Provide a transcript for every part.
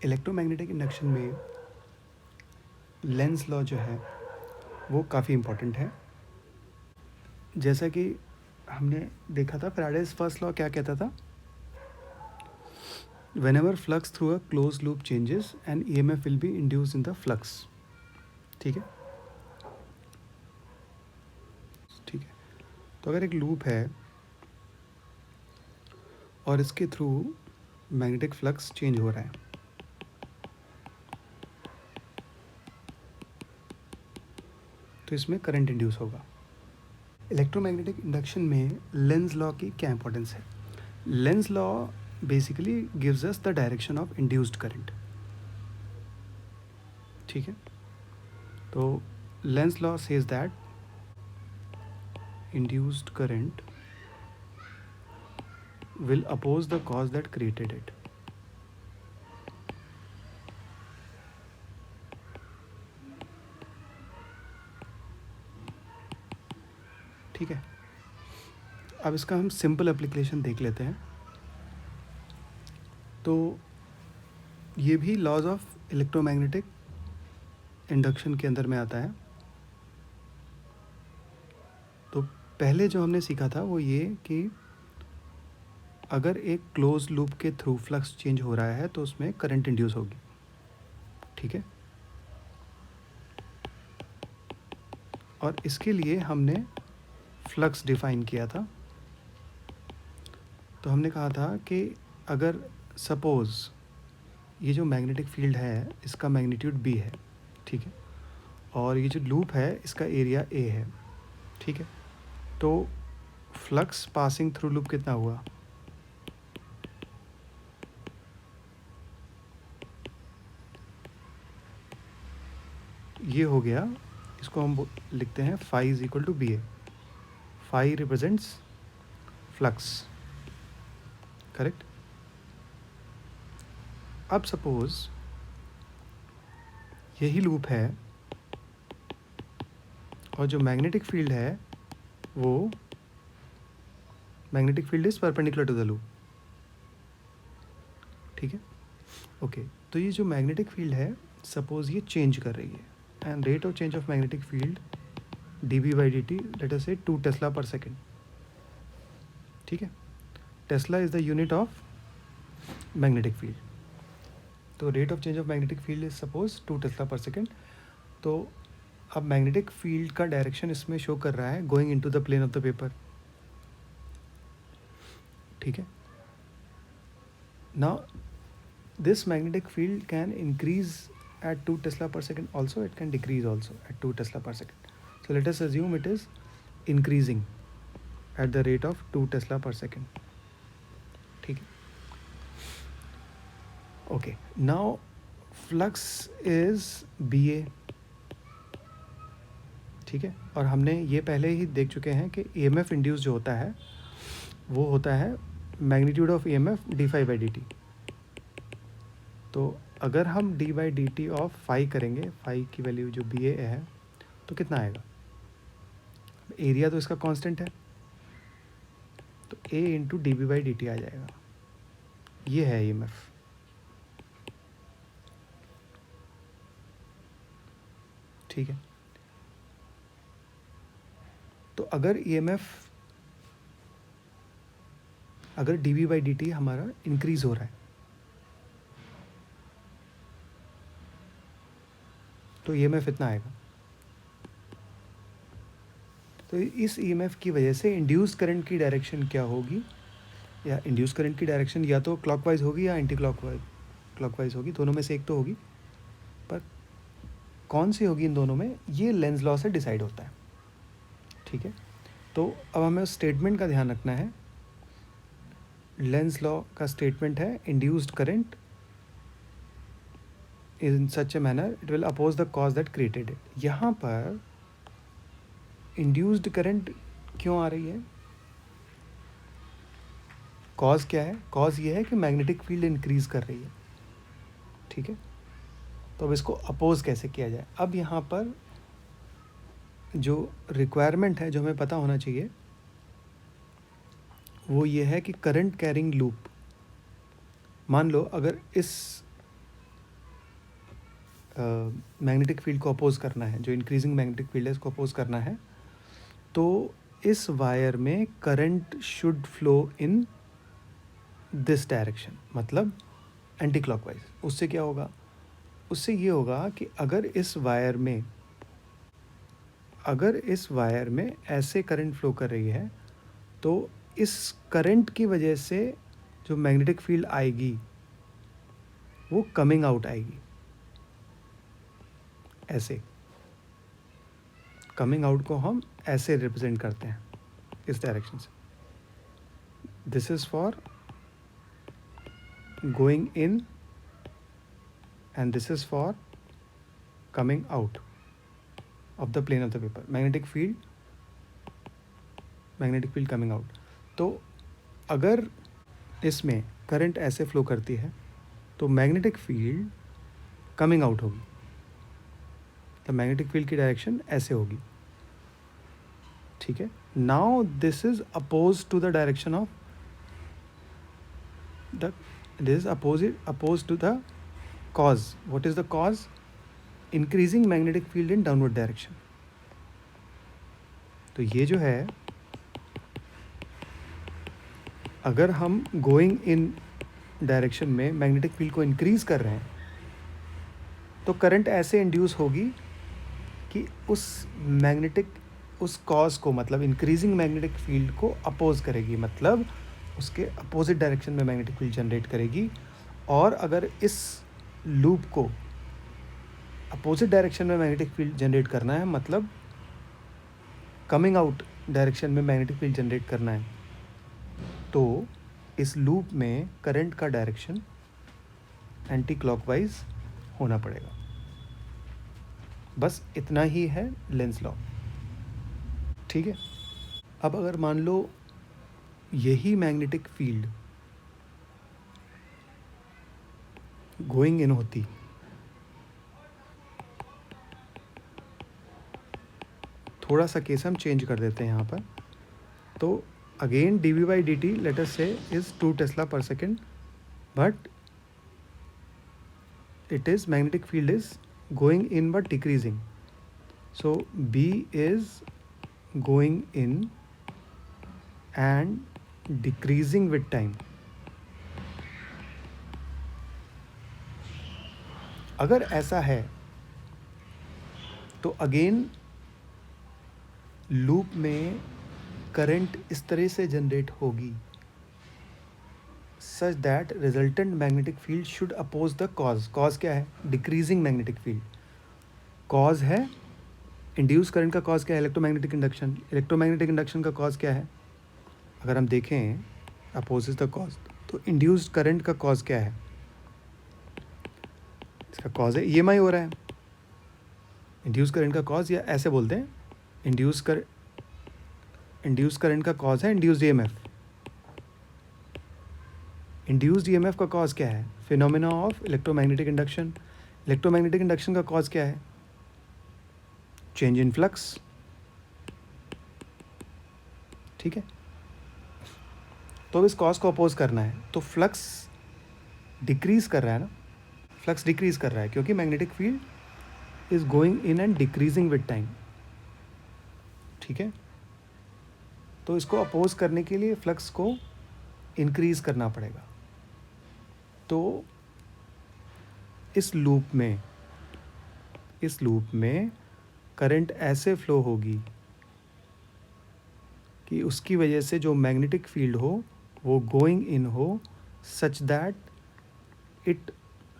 Electromagnetic induction में Lenz law जो है वो काफ़ी इम्पोर्टेंट है। जैसा कि हमने देखा था, फैराडेज फर्स्ट लॉ क्या कहता था? whenever flux through a closed loop changes an EMF will be induced in the flux। ठीक है, ठीक है। तो अगर एक लूप है और इसके थ्रू मैग्नेटिक फ्लक्स चेंज हो रहा है, तो इसमें करंट इंड्यूस होगा। इलेक्ट्रोमैग्नेटिक इंडक्शन में लेंज लॉ की क्या इंपॉर्टेंस है? Lenz law basically gives us the direction of induced current. ठीक है, तो Lenz law says that induced current will oppose the cause that created it। ठीक है, अब इसका हम सिंपल एप्लीकेशन देख लेते हैं। तो ये भी लॉज ऑफ इलेक्ट्रोमैग्नेटिक इंडक्शन के अंदर में आता है। तो पहले जो हमने सीखा था वो ये कि अगर एक क्लोज लूप के थ्रू फ्लक्स चेंज हो रहा है तो उसमें करंट इंड्यूस होगी। ठीक है, और इसके लिए हमने फ्लक्स डिफाइन किया था। तो हमने कहा था कि अगर सपोज़ ये जो मैग्नेटिक फील्ड है इसका मैग्नीट्यूड b है, ठीक है, और ये जो लूप है इसका एरिया a है, ठीक है, तो फ्लक्स पासिंग थ्रू लूप कितना हुआ? ये हो गया, इसको हम लिखते हैं phi is equal to B A. Phi represents flux, correct. अब सपोज यही लूप है और जो मैग्नेटिक फील्ड है वो magnetic field is perpendicular to the loop. ठीक है, ओके। तो ये जो मैग्नेटिक फील्ड है सपोज ये चेंज कर रही है and rate of change of magnetic field dB by dt, let us say 2 Tesla per second। ठीक है, Tesla is the unit of magnetic field. तो rate of change of magnetic field is suppose 2 Tesla per second। तो अब magnetic field का direction इसमें show कर रहा है going into the plane of the paper. ठीक है, now this magnetic field can increase at 2 Tesla per second also, it can decrease also at 2 Tesla per second। So let us assume it is increasing at the rate of 2 Tesla per second। ठीक है, okay, now flux is BA। ठीक है, और हमने ये पहले ही देख चुके हैं कि EMF इंड्यूस जो होता है वो होता है magnitude of EMF d phi by d t. तो अगर हम d by d t of phi करेंगे, फाई की वैल्यू जो बी ए है, तो कितना आएगा? एरिया तो इसका कांस्टेंट है, तो A into d B by d t आ जाएगा। ये है EMF। ठीक है, तो अगर EMF अगर d B by d t हमारा इंक्रीज हो रहा है तो EMF इतना आएगा। तो इस EMF की वजह से इंड्यूस करंट की डायरेक्शन क्या होगी, या इंड्यूस करंट की डायरेक्शन या तो क्लॉकवाइज होगी या एंटी क्लॉकवाइज होगी, दोनों में से एक तो होगी, पर कौन सी होगी इन दोनों में ये लेंज लॉ से डिसाइड होता है। ठीक है, तो अब हमें उस स्टेटमेंट का ध्यान रखना है। लेंज लॉ का स्टेटमेंट है induced current in such a manner it will oppose the cause that created it। यहाँ पर induced current क्यों आ रही है? कॉज क्या है? कॉज ये है कि मैग्नेटिक फील्ड इंक्रीज कर रही है। ठीक है, तो अब इसको अपोज कैसे किया जाए? अब यहाँ पर जो रिक्वायरमेंट है जो हमें पता होना चाहिए वो ये है कि करंट कैरिंग लूप, मान लो अगर इस मैग्नेटिक फील्ड को अपोज करना है, जो इंक्रीजिंग मैग्नेटिक फील्ड है इसको अपोज करना है, तो इस वायर में current should flow in this direction, मतलब एंटी क्लॉकवाइज। उससे क्या होगा? उससे ये होगा कि अगर इस वायर में ऐसे करंट फ्लो कर रही है, तो इस करंट की वजह से जो मैग्नेटिक फील्ड आएगी वो कमिंग आउट आएगी, ऐसे। कमिंग आउट को हम ऐसे रिप्रेजेंट करते हैं, इस डायरेक्शन से। This is for going in and this is for coming out of the plane of the paper. Magnetic field coming out. तो अगर इसमें करंट ऐसे फ्लो करती है तो मैग्नेटिक फील्ड कमिंग आउट होगी, तो मैग्नेटिक फील्ड की डायरेक्शन ऐसे होगी, ठीक है। Now this is oppose to the direction of the, this is oppose to the cause. What is the cause? Increasing magnetic field in downward direction. तो ये जो है, अगर हम गोइंग इन डायरेक्शन में मैग्नेटिक फील्ड को इंक्रीज कर रहे हैं तो करंट ऐसे इंड्यूस होगी कि उस कॉज को, मतलब इंक्रीजिंग मैग्नेटिक फील्ड को अपोज करेगी, मतलब उसके अपोजिट डायरेक्शन में मैग्नेटिक फील्ड जनरेट करेगी। और अगर इस लूप को अपोजिट डायरेक्शन में मैग्नेटिक फील्ड जनरेट करना है, मतलब कमिंग आउट डायरेक्शन में मैग्नेटिक फील्ड जनरेट करना है, तो इस लूप में करंट का डायरेक्शन एंटी क्लॉकवाइज होना पड़ेगा। बस इतना ही है लेंस लॉ, ठीक है। अब अगर मान लो यही मैग्नेटिक फील्ड गोइंग इन होती, थोड़ा सा केस हम चेंज कर देते हैं यहाँ पर। तो again dv/dt let us say is 2 Tesla per second, but it is magnetic field is going in but decreasing. So B is going in and decreasing with time. अगर ऐसा है तो अगेन लूप में करंट इस तरह से generate होगी such that resultant magnetic field should oppose the cause. Cause क्या है? Decreasing magnetic field. Cause है इंड्यूस करंट का कॉज क्या है? Electromagnetic induction. इलेक्ट्रोमैग्नेटिक इंडक्शन का कॉज क्या है? अगर हम देखें अपोजिस द कॉज, तो इंड्यूस्ड करंट का कॉज क्या है? इसका कॉज है EMI हो रहा है। इंड्यूस करंट का कॉज, या ऐसे बोलते हैं इंड्यूस करंट का कॉज है इंड्यूस्ड EMF। इंड्यूस्ड EMF का कॉज क्या है? Phenomena of electromagnetic induction. Electromagnetic induction का कॉज क्या है? चेंज इन फ्लक्स, ठीक है। तो इस कॉज को अपोज करना है, तो फ्लक्स डिक्रीज कर रहा है ना, फ्लक्स डिक्रीज कर रहा है क्योंकि magnetic field is going in and decreasing with time, ठीक है। तो इसको अपोज करने के लिए फ्लक्स को इंक्रीज करना पड़ेगा। तो इस लूप में करंट ऐसे फ्लो होगी कि उसकी वजह से जो मैग्नेटिक फील्ड हो वो गोइंग इन हो such that it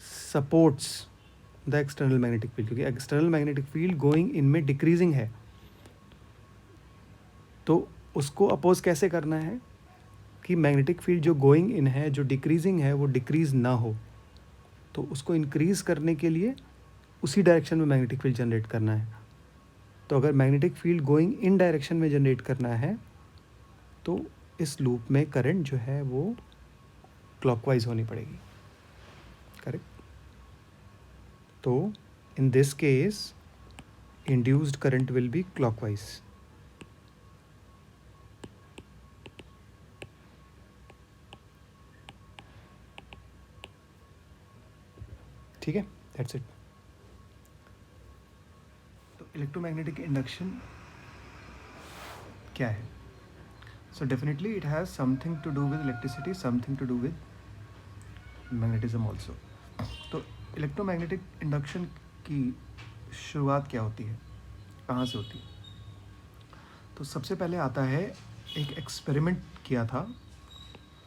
supports the external magnetic field, क्योंकि external magnetic field going in में डिक्रीजिंग है। तो उसको अपोज कैसे करना है कि मैग्नेटिक फील्ड जो गोइंग इन है, जो डिक्रीजिंग है, वो डिक्रीज ना हो। तो उसको इंक्रीज करने के लिए उसी डायरेक्शन में मैग्नेटिक फील्ड जनरेट करना है। तो अगर magnetic field going in direction में जनरेट करना है तो इस लूप में करंट जो है वो क्लॉकवाइज होनी पड़ेगी, करेक्ट। तो in this case induced current will be clockwise, ठीक है। That's it. इलेक्ट्रोमैग्नेटिक इंडक्शन क्या है? So definitely it has something to do with electricity, something to do with magnetism also. तो इलेक्ट्रोमैग्नेटिक इंडक्शन की शुरुआत क्या होती है, कहाँ से होती है? तो सबसे पहले आता है, एक एक्सपेरिमेंट किया था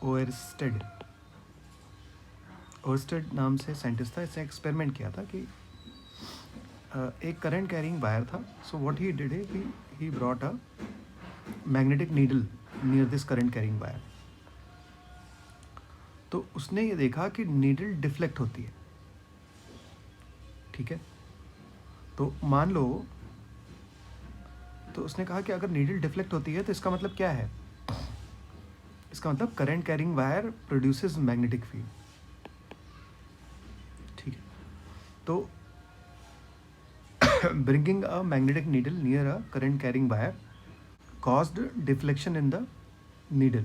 ओएरस्टेड. ओएरस्टेड नाम से साइंटिस्ट था. इसने एक्सपेरिमेंट किया था कि एक करंट कैरिंग वायर था. So what he did he brought a magnetic needle near this current carrying wire. तो उसने ये देखा कि नीडल डिफ्लेक्ट होती है. ठीक है, तो मान लो, तो उसने कहा कि अगर नीडल डिफ्लेक्ट होती है तो इसका मतलब क्या है? इसका मतलब current carrying wire produces magnetic field. ठीक है, तो bringing a magnetic needle near a current carrying wire caused deflection in the needle.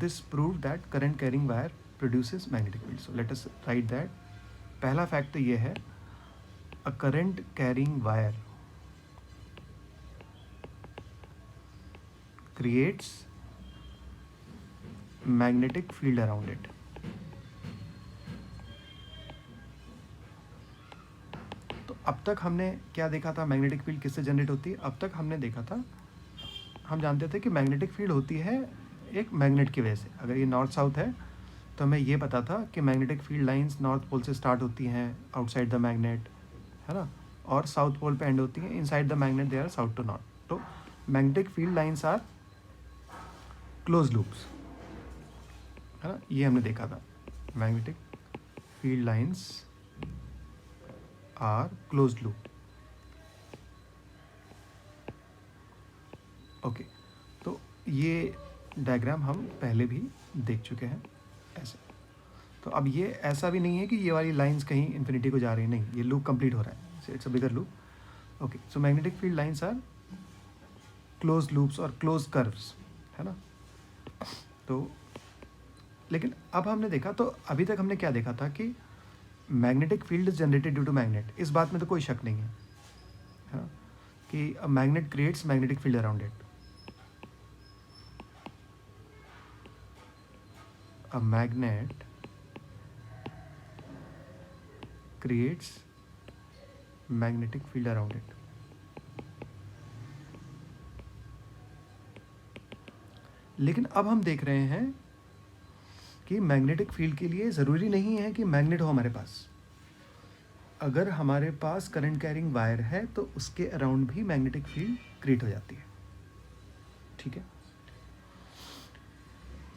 This proved that current carrying wire produces magnetic field. So let us write that. पहला fact तो ये है, a current carrying wire creates magnetic field around it. तो अब तक हमने क्या देखा था, मैग्नेटिक फील्ड किससे जनरेट होती है? अब तक हमने देखा था, हम जानते थे कि मैग्नेटिक फील्ड होती है एक मैग्नेट की वजह से. अगर ये नॉर्थ साउथ है तो हमें ये पता था कि magnetic field lines north pole से स्टार्ट होती हैं आउटसाइड द मैग्नेट, है ना, और साउथ पोल पे एंड होती हैं inside the magnet, they are south to north. तो magnetic field lines are close loops, है ना, ये हमने देखा था. Magnetic field lines are close loop. Okay, तो ये डायग्राम हम पहले भी देख चुके हैं ऐसे. तो अब ये ऐसा भी नहीं है कि ये वाली लाइंस कहीं इन्फिनिटी को जा रही है, नहीं, ये लूप कंप्लीट हो रहा है. It's a bigger loop. Okay, so magnetic field lines are close loops और क्लोज कर्व्स, है ना. तो लेकिन अब हमने देखा, तो अभी तक हमने क्या देखा था कि magnetic field is generated due to magnet. इस बात में तो कोई शक नहीं है, है ना, कि a magnet creates magnetic field around it. A magnet creates magnetic field around it. लेकिन अब हम देख रहे हैं कि मैग्नेटिक फील्ड के लिए ज़रूरी नहीं है कि मैग्नेट हो हमारे पास. अगर हमारे पास करंट कैरिंग वायर है तो उसके अराउंड भी मैग्नेटिक फील्ड क्रिएट हो जाती है. ठीक है,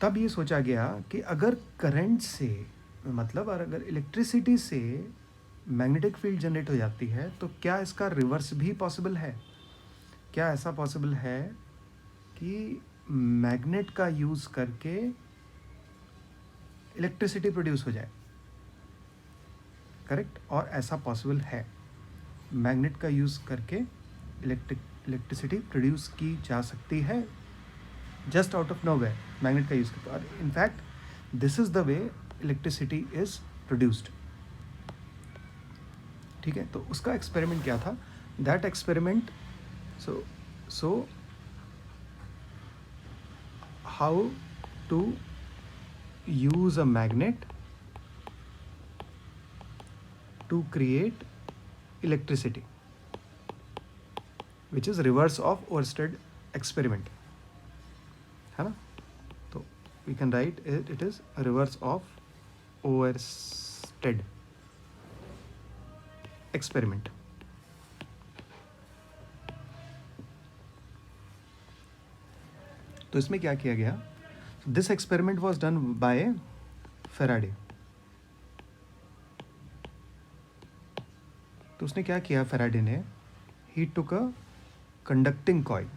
तब ये सोचा गया कि अगर करंट से, मतलब अगर इलेक्ट्रिसिटी से मैग्नेटिक फील्ड जनरेट हो जाती है तो क्या इसका रिवर्स भी पॉसिबल है? क्या ऐसा पॉसिबल है कि मैग्नेट का यूज़ करके इलेक्ट्रिसिटी प्रोड्यूस हो जाए? करेक्ट, और ऐसा पॉसिबल है. मैग्नेट का यूज़ करके इलेक्ट्रिसिटी प्रोड्यूस की जा सकती है just out of nowhere. Magnet का यूज़ करके, और in fact this is the way electricity is produced. ठीक है, तो उसका एक्सपेरिमेंट क्या था? That experiment, so how to use a magnet to create electricity, which is reverse of Oersted experiment, है ना. तो we can write it is a reverse of Oersted experiment. तो इसमें क्या किया गया? This experiment was done by Faraday. तो उसने क्या किया Faraday ने? He took a conducting coil,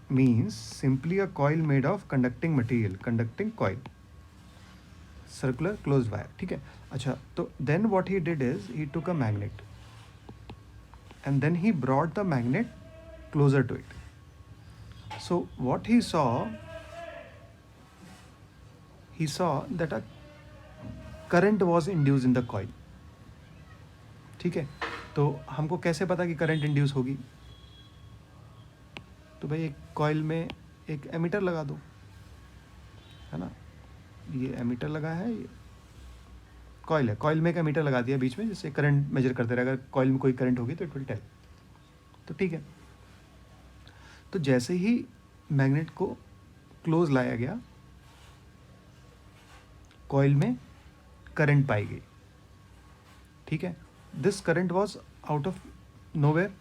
means simply a coil made of conducting material, conducting coil, circular closed wire. ठीक है, अच्छा, तो then what he did is he took a magnet and then he brought the magnet closer to it. So what he saw that a current was induced in the coil. ठीक है, तो हमको कैसे पता कि करंट इंड्यूस होगी? तो भाई एक कॉइल में एक एमीटर लगा दो, है ना, ये एमीटर लगा है, ये कॉइल है, कॉइल में एक एमीटर लगा दिया बीच में, जिससे करंट मेजर करते रहे, अगर कॉइल में कोई करंट होगी तो इट विल टेल। तो ठीक है, तो जैसे ही मैग्नेट को क्लोज लाया गया, कॉइल में करंट पाई गई, ठीक है। This current was out of nowhere,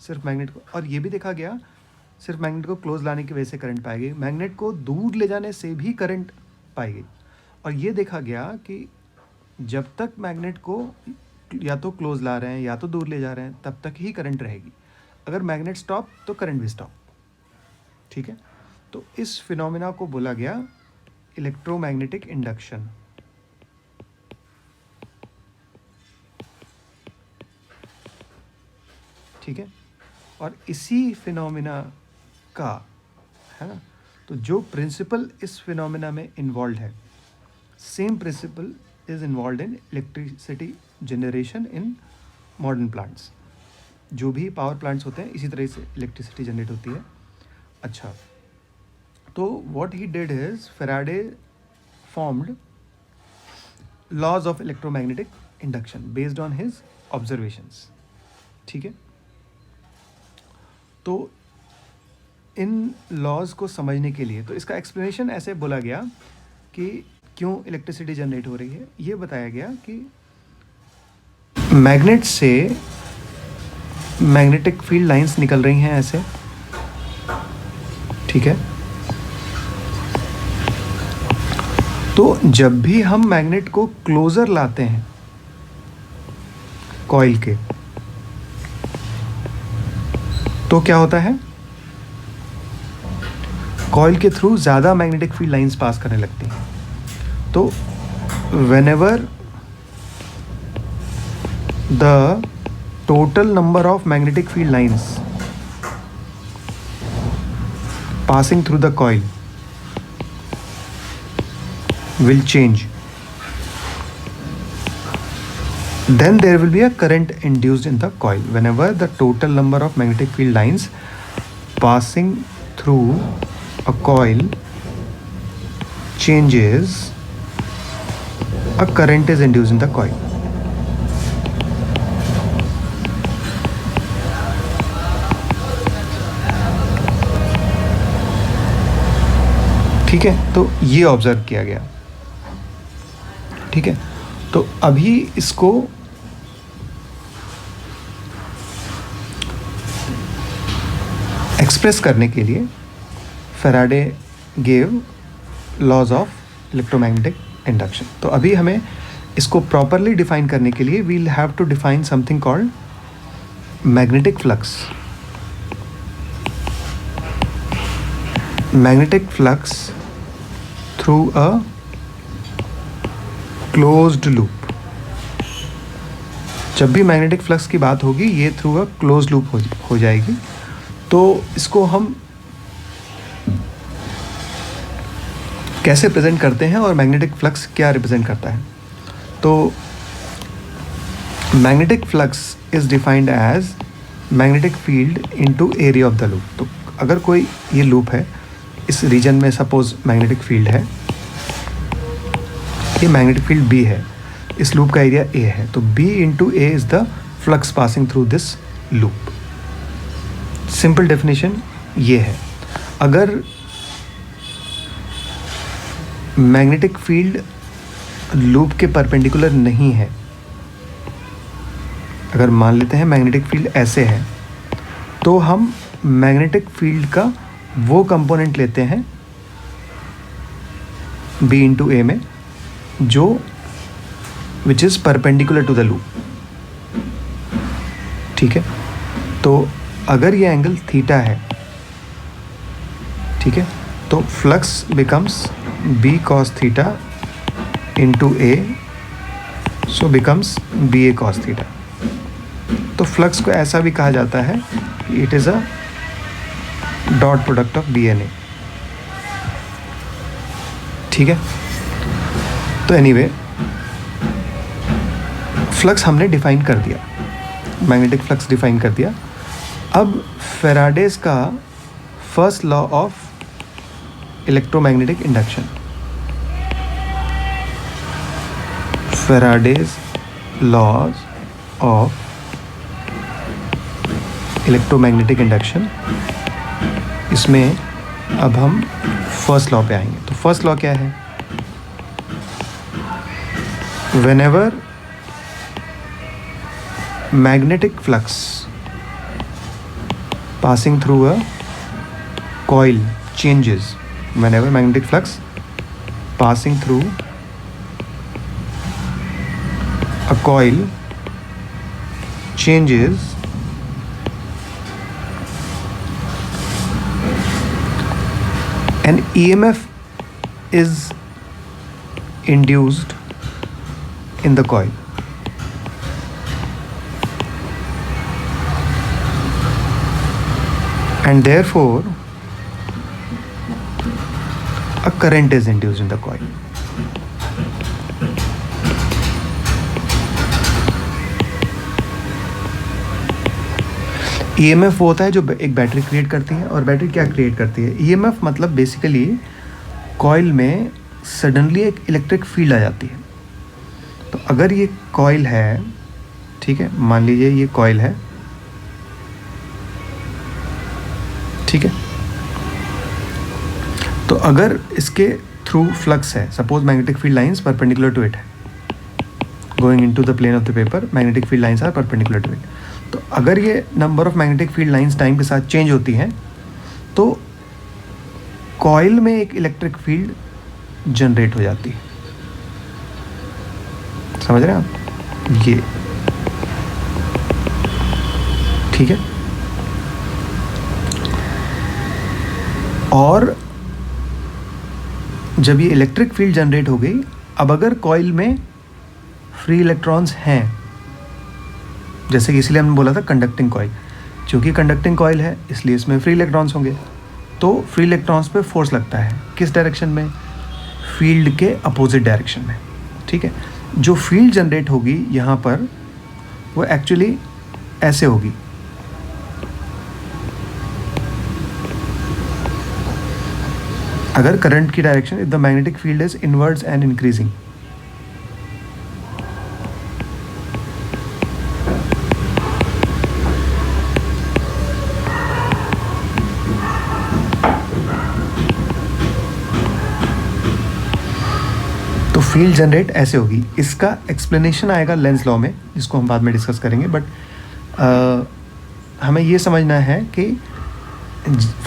सिर्फ मैग्नेट को, और ये भी देखा गया सिर्फ मैग्नेट को क्लोज लाने की वजह से करंट पाई गई, मैग्नेट को दूर ले जाने से भी करंट पाई गई। और ये देखा गया कि जब तक मैग्नेट को या तो क्लोज ला रहे हैं या तो दूर ले जा रहे हैं, तब तक ही करंट रहेगी। अगर मैग्नेट स्टॉप तो करंट भी स्टॉप, ठीक है। तो इस फिनोमेना को बोला गया इलेक्ट्रोमैग्नेटिक इंडक्शन। ठीक है, और इसी फिनोमेना का, है ना, तो जो प्रिंसिपल इस फिनोमेना में इन्वॉल्व है, same principle is involve in electricity generation in modern plants. जो भी पावर प्लांट्स होते हैं इसी तरह से इलेक्ट्रिसिटी जनरेट होती है। अच्छा, तो what he did is Faraday formed laws of electromagnetic induction based on his observations. ठीक है, तो इन लॉज को समझने के लिए, तो इसका एक्सप्लेनेशन ऐसे बोला गया कि क्यों इलेक्ट्रिसिटी जनरेट हो रही है। ये बताया गया कि मैग्नेट से मैग्नेटिक फील्ड लाइंस निकल रही हैं ऐसे, ठीक है। तो जब भी हम मैग्नेट को क्लोजर लाते हैं कॉइल के, तो क्या होता है, कॉइल के थ्रू ज़्यादा मैग्नेटिक फील्ड लाइंस पास करने लगती हैं। तो whenever the total number of magnetic field lines passing through the coil will change, then there will be a current induced in the coil. Whenever the total number of magnetic field lines passing through a coil changes, a current is induced in the coil. ठीक है, तो ये observe किया गया। ठीक है, तो अभी इसको एक्सप्रेस करने के लिए Faraday gave laws of electromagnetic induction. तो अभी हमें इसको प्रॉपरली डिफाइन करने के लिए we'll have to define something called magnetic flux. Magnetic flux through a closed loop। जब भी मैग्नेटिक फ्लक्स की बात होगी ये थ्रू अ क्लोज लूप हो जाएगी। तो इसको हम कैसे प्रेजेंट करते हैं और मैग्नेटिक फ्लक्स क्या रिप्रेजेंट करता है? तो magnetic flux is defined as magnetic field into area of the loop. तो अगर कोई ये लूप है, इस रीजन में सपोज मैग्नेटिक फील्ड है, ये मैग्नेटिक फील्ड B है, इस लूप का एरिया A है, तो B into A is the flux passing through this loop. Simple definition ये है। अगर मैग्नेटिक फील्ड लूप के परपेंडिकुलर नहीं है, अगर मान लेते हैं मैग्नेटिक फील्ड ऐसे है, तो हम मैग्नेटिक फील्ड का वो कंपोनेंट लेते हैं B इंटू A में जो which is perpendicular to the loop. ठीक है, तो अगर ये एंगल थीटा है, ठीक है, तो flux becomes B cos theta into A, so becomes BA cos theta. तो फ्लक्स को ऐसा भी कहा जाता है कि it is a dot product of DNA। ठीक है, तो एनीवे फ्लक्स हमने डिफाइन कर दिया। मैग्नेटिक फ्लक्स डिफाइन कर दिया। अब फेराडेज का first law of electromagnetic induction, Faraday's laws of electromagnetic induction, इसमें अब हम फर्स्ट लॉ पे आएंगे। तो फर्स्ट लॉ क्या है? Whenever magnetic flux passing through a coil changes, whenever magnetic flux passing through a coil changes, an EMF is induced in the coil. And therefore a current is induced in the coil. EMF वो होता है जो एक battery create करती है, और battery क्या create करती है? EMF मतलब बेसिकली कॉइल में सडनली एक इलेक्ट्रिक फील्ड आ जाती है। तो अगर ये कॉइल है, ठीक है, मान लीजिए ये कॉइल है, ठीक है, तो अगर इसके थ्रू फ्लक्स है, suppose magnetic field lines perpendicular to it है, going into the plane of the paper, magnetic field lines are perpendicular to it. तो अगर ये number of magnetic field lines time के साथ चेंज होती हैं, तो कॉइल में एक इलेक्ट्रिक फील्ड जनरेट हो जाती है। समझ रहे हैं आप? ये ठीक है। और जब ये इलेक्ट्रिक फील्ड जनरेट हो गई, अब अगर कॉइल में फ्री इलेक्ट्रॉन्स हैं, जैसे कि इसलिए हमने बोला था कंडक्टिंग कॉइल, क्योंकि कंडक्टिंग कॉइल है इसलिए इसमें फ्री इलेक्ट्रॉन्स होंगे, तो फ्री इलेक्ट्रॉन्स पे फोर्स लगता है किस डायरेक्शन में? फील्ड के अपोजिट डायरेक्शन में, ठीक है। जो फील्ड जनरेट होगी यहाँ पर वो एक्चुअली ऐसे होगी, अगर करंट की direction, if the magnetic field is inwards and increasing, तो फील्ड जनरेट ऐसे होगी। इसका एक्सप्लेनेशन आएगा लेंस लॉ में, जिसको हम बाद में डिस्कस करेंगे, बट हमें ये समझना है कि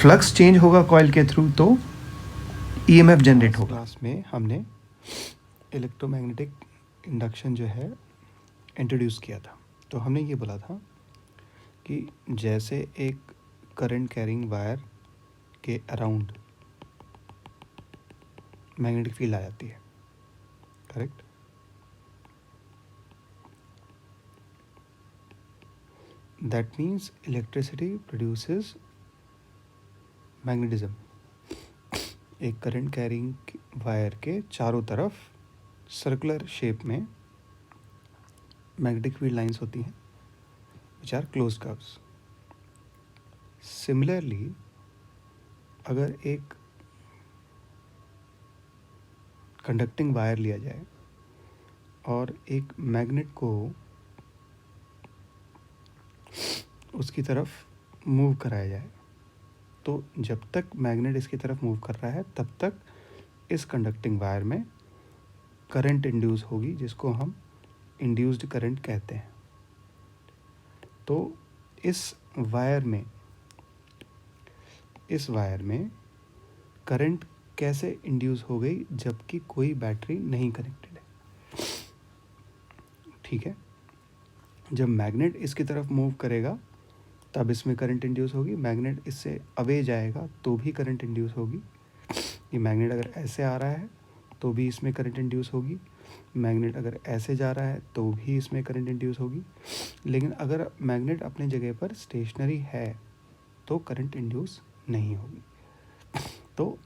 फ्लक्स चेंज होगा कॉइल के थ्रू तो EMF जनरेट होगा। क्लास में हमने इलेक्ट्रोमैग्नेटिक इंडक्शन जो है इंट्रोड्यूस किया था। तो हमने ये बोला था कि जैसे एक करंट कैरिंग वायर के अराउंड मैग्नेटिक फील्ड आ जाती है, correct? That means electricity produces magnetism. एक करंट कैरिंग वायर के चारों तरफ सर्कुलर शेप में मैग्नेटिक फील्ड लाइंस होती हैं which are closed curves. Similarly अगर एक कंडक्टिंग वायर लिया जाए और एक मैग्नेट को उसकी तरफ मूव कराया जाए, तो जब तक मैग्नेट इसकी तरफ मूव कर रहा है तब तक इस कंडक्टिंग वायर में करंट इंड्यूस होगी, जिसको हम इंड्यूस्ड करंट कहते हैं। तो इस वायर में करंट कैसे इंड्यूस हो गई जबकि कोई बैटरी नहीं कनेक्टेड है, ठीक है। जब मैग्नेट इसकी तरफ मूव करेगा तब इसमें करंट इंड्यूस होगी, मैग्नेट इससे अवे जाएगा तो भी करंट इंड्यूस होगी। ये मैग्नेट अगर ऐसे आ रहा है तो भी इसमें करंट इंड्यूस होगी, मैग्नेट अगर ऐसे जा रहा है तो भी इसमें करंट इंड्यूस होगी। लेकिन अगर मैग्नेट अपने जगह पर स्टेशनरी है तो करंट इंड्यूस नहीं होगी। तो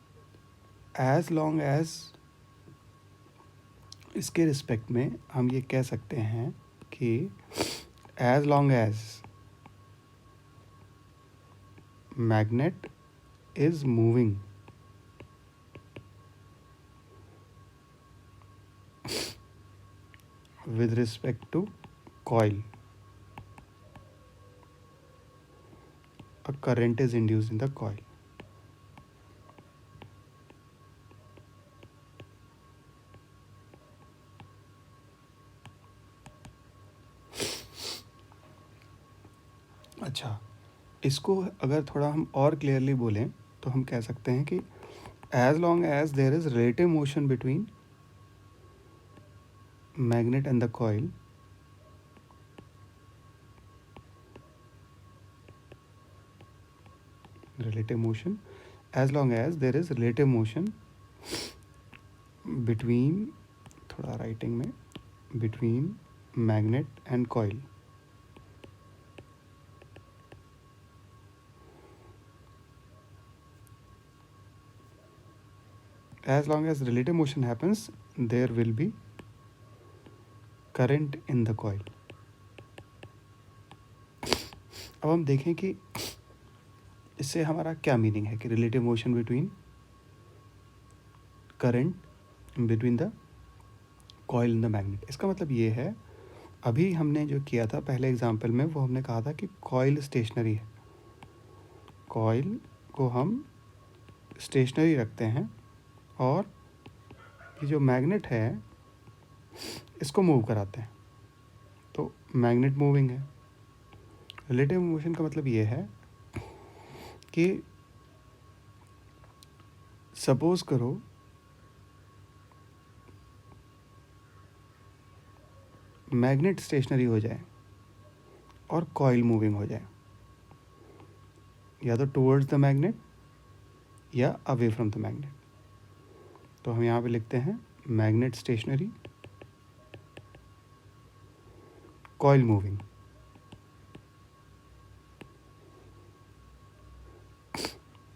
एज लॉन्ग एज इसके रिस्पेक्ट में हम ये कह सकते हैं कि as long as magnet is moving with respect to coil, a current is induced in the coil. अच्छा, इसको अगर थोड़ा हम और क्लियरली बोलें तो हम कह सकते हैं कि as long as there is relative motion between magnet and the coil, relative motion, as long as there is relative motion between, थोड़ा राइटिंग में, between magnet and coil, as long as relative motion happens there will be current in the coil. अब हम देखें कि इससे हमारा क्या meaning है कि relative motion between current between the coil and the magnet. इसका मतलब ये है, अभी हमने जो किया था पहले एग्जांपल में वो हमने कहा था कि कॉइल स्टेशनरी है, कॉइल को हम स्टेशनरी रखते हैं और ये जो मैग्नेट है इसको मूव कराते हैं, तो मैग्नेट मूविंग है। रिलेटिव मोशन का मतलब ये है कि सपोज करो मैग्नेट स्टेशनरी हो जाए और कॉइल मूविंग हो जाए, या तो टुवर्ड्स द मैग्नेट या अवे फ्रॉम द मैग्नेट। तो हम यहाँ पे लिखते हैं मैग्नेट स्टेशनरी, कॉइल मूविंग।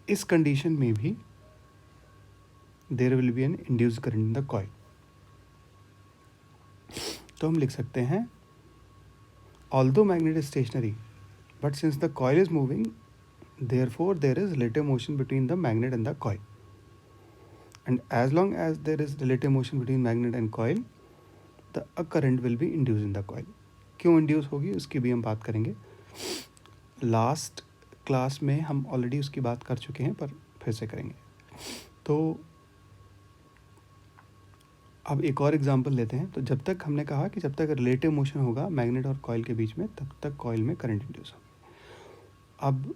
इस कंडीशन में भी there will be an induced current in the coil. तो हम लिख सकते हैं although magnet is stationary but since the coil is moving therefore there is relative motion between the magnet and the coil, and as long as there is relative motion between magnet and coil the a current will be induced in the coil. क्यों induce होगी उसकी भी हम बात करेंगे, last class में हम already उसकी बात कर चुके हैं पर फिर से करेंगे। तो अब एक और एग्जांपल लेते हैं। तो जब तक हमने कहा कि जब तक रिलेटिव मोशन होगा मैग्नेट और कॉइल के बीच में तब तक कॉइल में करंट इंड्यूस होगी।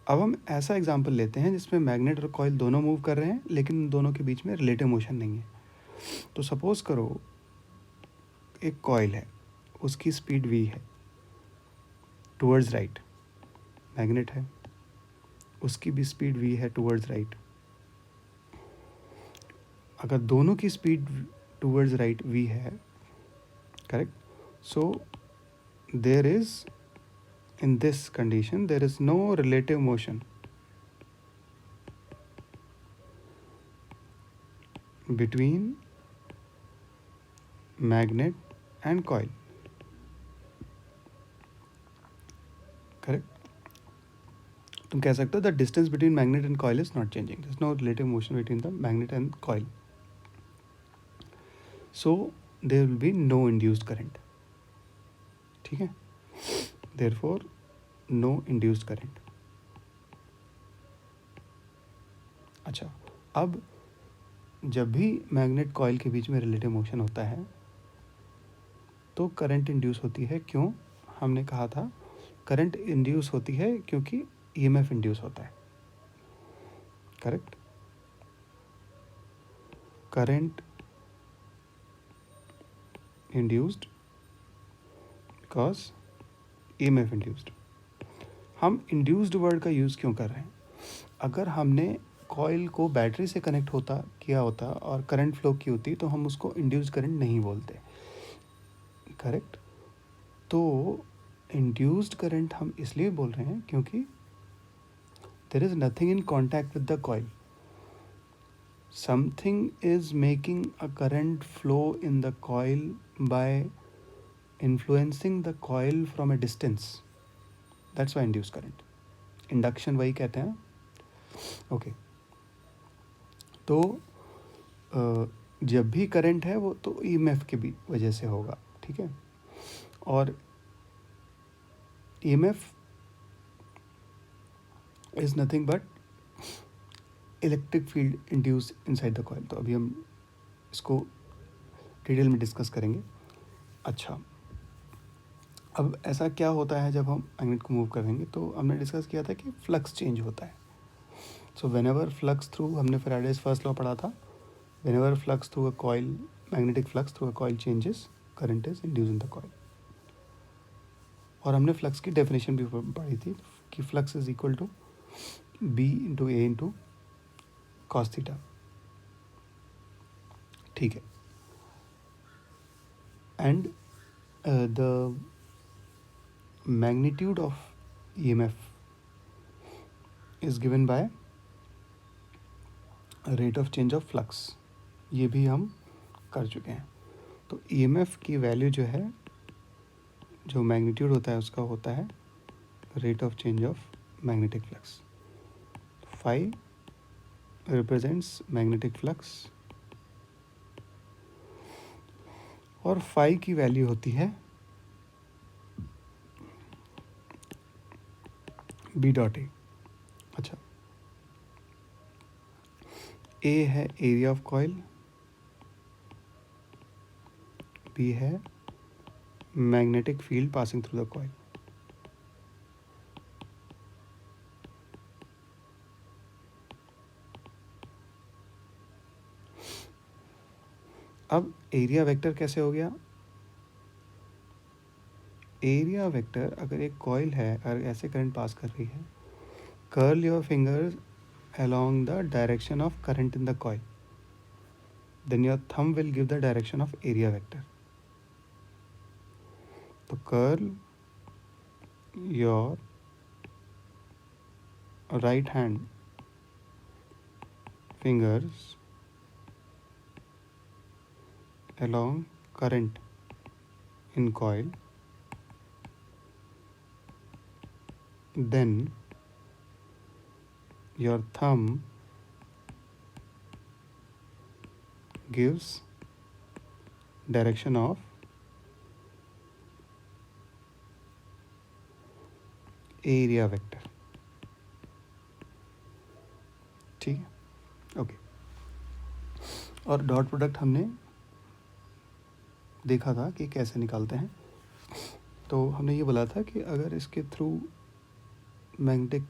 अब हम ऐसा एग्जांपल लेते हैं जिसमें मैग्नेट और कॉइल दोनों मूव कर रहे हैं लेकिन दोनों के बीच में रिलेटिव मोशन नहीं है। तो सपोज़ करो एक कॉइल है, उसकी स्पीड v है टूवर्ड्स राइट, मैग्नेट है उसकी भी स्पीड v है टूवर्ड्स राइट। अगर दोनों की स्पीड टूवर्ड्स राइट v है, correct, so there is in this condition there is no relative motion between magnet and coil, correct। तुम कह सकते हो the distance between magnet and coil is not changing, there is no relative motion between the magnet and coil, so there will be no induced current, ठीक है, therefore no induced current। अच्छा, अब जब भी मैग्नेट कॉइल के बीच में relative motion होता है तो करंट इंड्यूस होती है। क्यों? हमने कहा था करंट इंड्यूस होती है क्योंकि ईएमएफ इंड्यूस होता है, correct. Current induced because EMF induced. हम इंड्यूस्ड वर्ड का यूज़ क्यों कर रहे हैं? अगर हमने कॉइल को बैटरी से कनेक्ट किया होता और करंट फ्लो की होती तो हम उसको इंड्यूस्ड करंट नहीं बोलते, करेक्ट। तो इंड्यूस्ड करंट हम इसलिए बोल रहे हैं क्योंकि there is nothing in contact with the coil, something is making a current flow in the coil by influencing the coil from a distance, that's why induce current. Induction वही कहते हैं। Okay तो जब भी करंट है वो तो EMF की भी वजह से होगा, ठीक है। और EMF is nothing but electric field induce inside the coil. तो अभी हम इसको डिटेल में डिस्कस करेंगे। अच्छा, अब ऐसा क्या होता है जब हम मैग्नेट को मूव करेंगे, तो हमने डिस्कस किया था कि फ्लक्स चेंज होता है। So whenever flux through, हमने फैराडेज फर्स्ट लॉ पढ़ा था, whenever flux through a coil, magnetic flux through a coil changes, current is induce in the coil. और हमने फ्लक्स की डेफिनेशन भी पढ़ी थी कि flux is equal to B into A into cos theta, ठीक है। And the magnitude of EMF is given by rate of change of flux, ये भी हम कर चुके हैं। तो ईएमएफ की वैल्यू जो है, जो मैग्नीट्यूड होता है उसका होता है rate of change of magnetic flux. Phi represents magnetic flux और फाई की वैल्यू होती है बी डॉट ए। अच्छा, ए है एरिया ऑफ कॉइल, बी है magnetic field passing through the coil. अब एरिया वेक्टर कैसे हो गया? एरिया वेक्टर, अगर एक कॉइल है और ऐसे करंट पास कर रही है, curl your fingers along the direction of current in the coil, then your thumb will give the direction of area vector. So curl your right hand fingers along current in coil, then your thumb gives direction of area vector, ठीक है। Okay, और dot product हमने देखा था कि कैसे निकालते हैं। तो हमने ये बोला था कि अगर इसके थ्रू मैग्नेटिक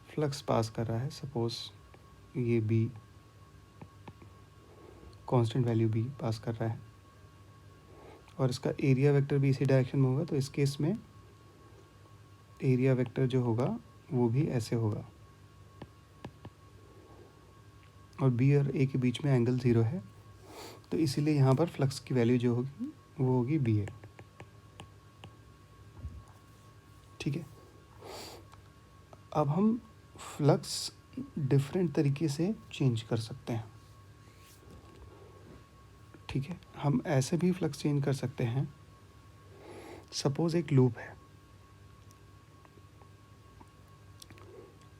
फ्लक्स पास कर रहा है, सपोज ये बी कांस्टेंट वैल्यू बी पास कर रहा है और इसका एरिया वेक्टर भी इसी डायरेक्शन में होगा, तो इस केस में एरिया वेक्टर जो होगा वो भी ऐसे होगा। और बी और ए के बीच में एंगल 0 है, तो इसीलिए यहाँ पर फ्लक्स की वैल्यू जो होगी वो होगी बी ए, ठीक है। अब हम फ्लक्स डिफरेंट तरीके से चेंज कर सकते हैं, ठीक है। हम ऐसे भी फ्लक्स चेंज कर सकते हैं। सपोज एक लूप है,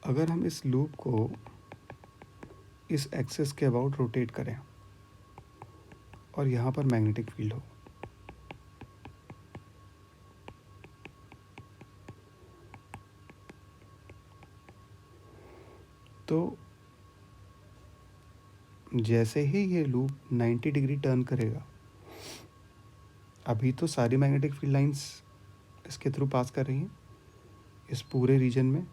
अगर हम इस लूप को इस एक्सिस के अबाउट रोटेट करें और यहाँ पर मैग्नेटिक फील्ड हो, तो जैसे ही ये लूप 90 डिग्री टर्न करेगा, अभी तो सारी मैग्नेटिक फील्ड लाइंस इसके थ्रू पास कर रही हैं, इस पूरे रीजन में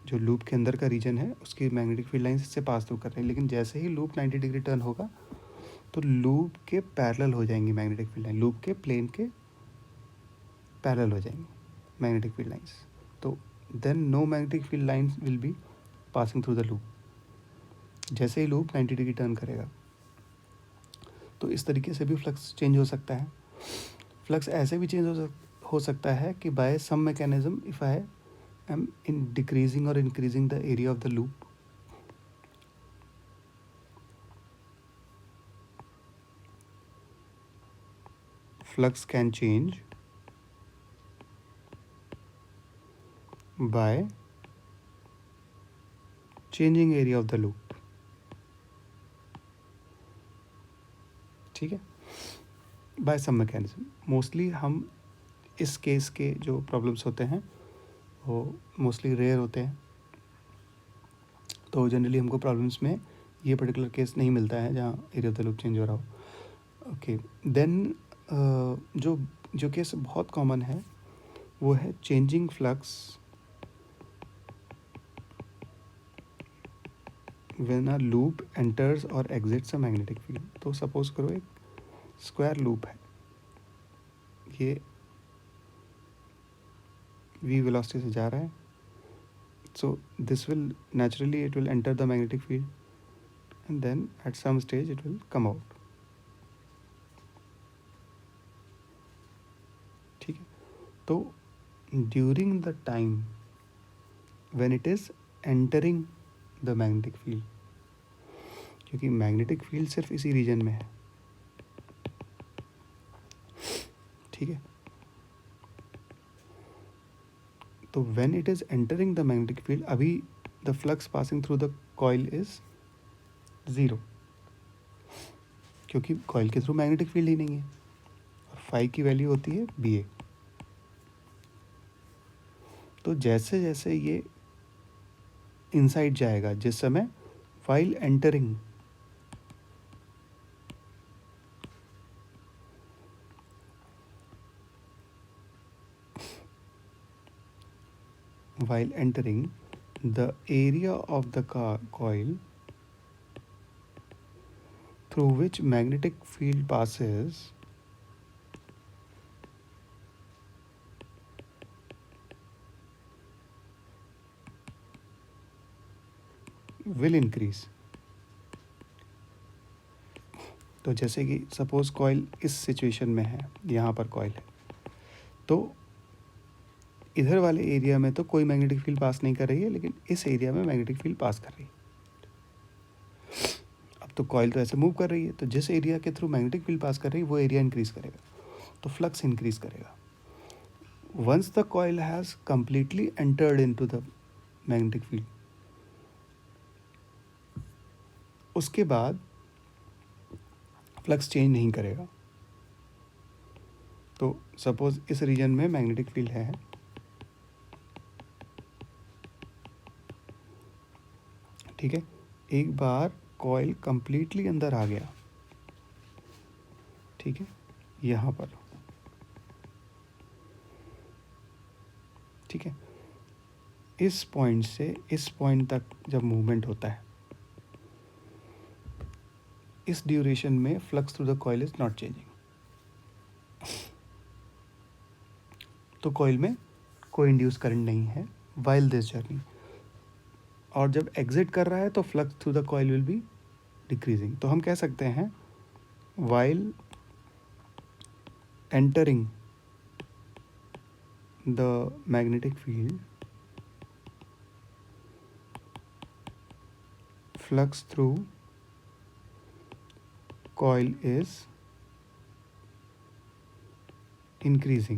जो लूप के अंदर का रीजन है उसकी मैग्नेटिक फील्ड लाइंस इससे पास थ्रू कर रही है। लेकिन जैसे ही लूप 90 डिग्री टर्न होगा तो लूप के पैरेलल हो जाएंगी मैग्नेटिक फील्ड लाइन, लूप के प्लेन के पैरेलल हो जाएंगी मैग्नेटिक फील्ड लाइंस। तो then no magnetic field lines will be passing through the loop, जैसे ही लूप 90 डिग्री टर्न करेगा। तो इस तरीके से भी फ्लक्स चेंज हो सकता है। फ्लक्स ऐसे भी चेंज हो सकता है कि by some mechanism, if I am in decreasing और increasing the area of the loop, flux can change by changing area of the loop. ठीक है, बाय सम मैकेनिज्म. मोस्टली हम इस केस के जो प्रॉब्लम्स होते हैं वो मोस्टली रेयर होते हैं, तो जनरली हमको प्रॉब्लम्स में ये पर्टिकुलर केस नहीं मिलता है जहाँ area of the loop change हो रहा हो. ओके, देन जो जो केस बहुत कॉमन है वो है changing flux when a loop enters और एग्जिट्स अ मैग्नेटिक फील्ड. तो सपोज करो एक स्क्वायर लूप है, ये v वेलोसिटी से जा रहा है, so this will naturally it will enter the magnetic field and then at some stage it will come out. ठीक है, तो during the time when it is entering the magnetic field, क्योंकि magnetic field सिर्फ इसी reason में है. ठीक है, तो when it is entering the magnetic field, अभी the flux passing through the coil is 0, क्योंकि कॉइल के थ्रू मैग्नेटिक फील्ड ही नहीं है और फाई की वैल्यू होती है बी ए. तो जैसे जैसे ये इनसाइड जाएगा, जिस समय while entering the area of the coil through which magnetic field passes will increase. तो जैसे कि सपोज कॉइल इस सिचुएशन में है, यहाँ पर कॉइल है, तो इधर वाले एरिया में तो कोई मैग्नेटिक फील्ड पास नहीं कर रही है, लेकिन इस एरिया में मैग्नेटिक फील्ड पास कर रही है. अब तो कॉइल तो ऐसे मूव कर रही है, तो जिस एरिया के थ्रू मैग्नेटिक फील्ड पास कर रही है वो एरिया इंक्रीज करेगा, तो फ्लक्स इंक्रीज करेगा. Once the coil has completely entered into the magnetic field, उसके बाद फ्लक्स चेंज नहीं करेगा. तो सपोज इस रीजन में मैग्नेटिक फील्ड है, ठीक है, एक बार कॉइल कंप्लीटली अंदर आ गया, ठीक है, यहाँ पर, ठीक है, इस पॉइंट से इस पॉइंट तक जब मूवमेंट होता है, इस ड्यूरेशन में flux through the coil is not changing. तो कॉइल में कोई इंड्यूस करंट नहीं है वाइल दिस जर्नी. और जब एग्जिट कर रहा है तो flux through the coil will be decreasing. तो हम कह सकते हैं while entering the magnetic field, flux through coil is increasing.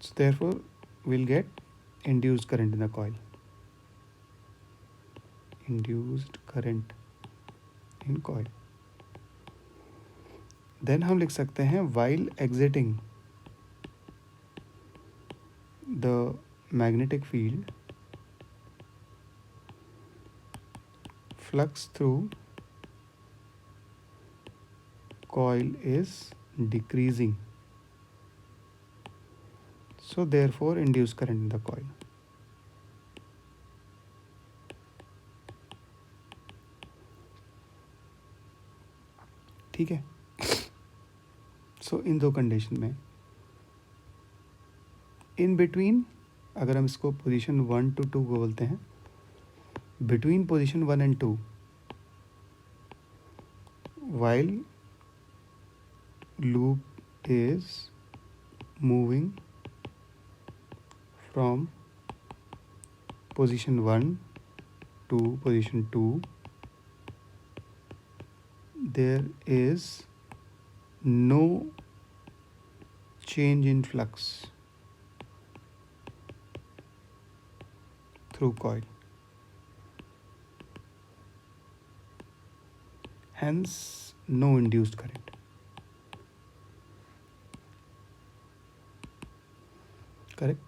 So therefore we'll get induced current in the coil. Induced current in coil. Then हम लिख सकते हैं while exiting the magnetic field, flux through coil is decreasing, so therefore induced current in the coil. ठीक है, सो इन दो condition में in between, अगर हम इसको पोजीशन 1 to 2 को बोलते हैं, between position 1 and 2, while loop is moving from position 1 to position 2, there is no change in flux through coil. Hence, no induced current. Correct?